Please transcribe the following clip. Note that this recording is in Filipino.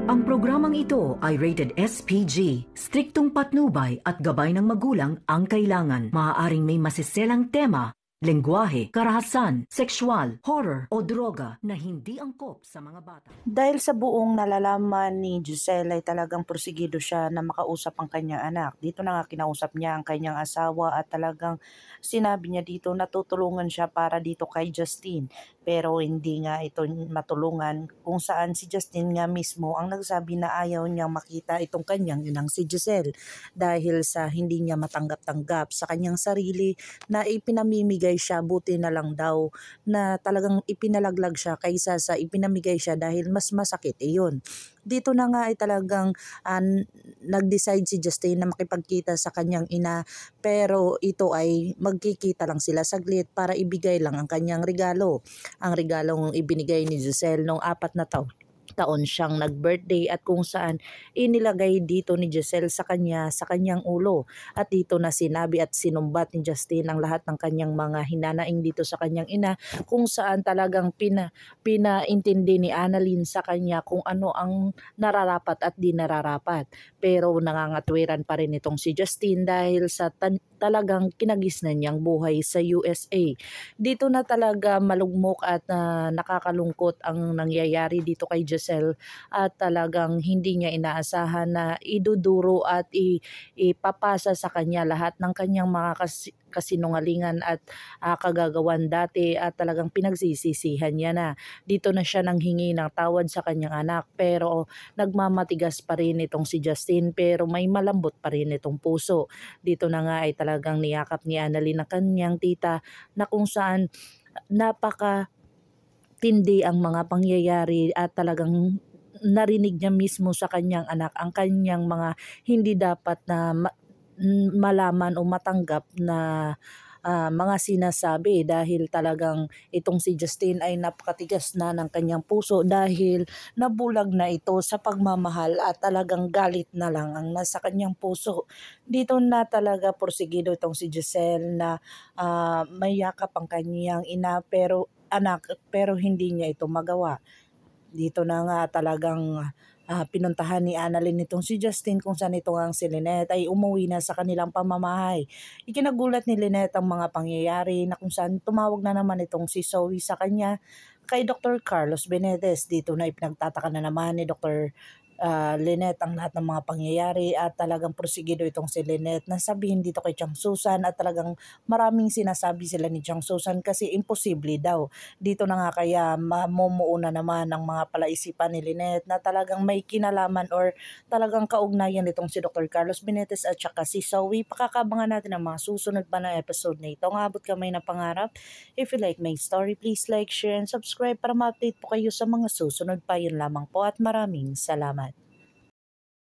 Ang programang ito ay rated SPG. Striktong patnubay at gabay ng magulang ang kailangan. Maaaring may masiselang tema, lengguwahe, karahasan, sexual, horror o droga na hindi angkop sa mga bata. Dahil sa buong nalalaman ni Giselle ay talagang porsigido siya na makausap ang kanyang anak. Dito na nga kinausap niya ang kanyang asawa at talagang sinabi niya dito na tutulungan siya para dito kay Justine. Pero hindi nga ito matulungan kung saan si Justine nga mismo ang nagsabi na ayaw niyang makita itong kanyang inang si Giselle dahil sa hindi niya matanggap-tanggap sa kanyang sarili na ipinamimigay siya, buti na lang daw na talagang ipinalaglag siya kaysa sa ipinamigay siya dahil mas masakit iyon. Dito na nga ay talagang nag-decide si Justine na makipagkita sa kanyang ina, pero ito ay magkikita lang sila saglit para ibigay lang ang kanyang regalo. Ang regalong ibinigay ni Giselle noong 4 na taon siyang nag-birthday at kung saan inilagay dito ni Giselle sa kanyang ulo, at dito na sinabi at sinumbat ni Justine ang lahat ng kanyang mga hinanaing dito sa kanyang ina, kung saan talagang pinaintindi ni Annalyn sa kanya kung ano ang nararapat at di nararapat. Pero nangangatwiran pa rin itong si Justine dahil sa talagang kinagisnan niyang buhay sa USA. Dito na talaga malugmok at nakakalungkot ang nangyayari dito kay Giselle, at talagang hindi niya inaasahan na iduduro at ipapasa sa kanya lahat ng kanyang mga kasinungalingan at kagagawan dati, at talagang pinagsisisihan niya na. Dito na siya nanghingi ng tawad sa kanyang anak, pero nagmamatigas pa rin itong si Justine, pero may malambot pa rin itong puso. Dito na nga ay talagang niyakap ni Annalyn ang kanyang tita na kung saan napaka-tindi ang mga pangyayari at talagang narinig niya mismo sa kanyang anak ang kanyang mga hindi dapat na malaman o matanggap na mga sinasabi, dahil talagang itong si Justine ay napakatigas na ng kanyang puso dahil nabulag na ito sa pagmamahal at talagang galit na lang ang nasa kanyang puso. Dito na talaga porsigido itong si Giselle na may yakap ang kanyang pero hindi niya ito magawa. Dito na nga talagang pinuntahan ni Annalyn nitong si Justine, kung saan ito ang si Lynette ay umuwi na sa kanilang pamamahay. Ikinagulat ni Lynette ang mga pangyayari na kung saan tumawag na naman itong si Zoe sa kanya kay Dr. Carlos Benitez. Dito na ipinagtataka na naman ni Dr. Lynette ang lahat ng mga pangyayari, at talagang prosigido itong si Lynette na sabihin dito kay Chang Susan, at talagang maraming sinasabi sila ni Chang Susan kasi imposible daw. Dito na nga kaya mamumuo na naman ang mga palaisipan ni Lynette na talagang may kinalaman or talagang kaugnayan nitong si Dr. Carlos Benitez at saka si Zoe. Pakakabangan natin ang mga susunod pa na episode na ito. Ngabot kamay ng pangarap. If you like my story, please like, share, and subscribe para ma-update po kayo sa mga susunod pa. Yun lamang po at maraming salamat.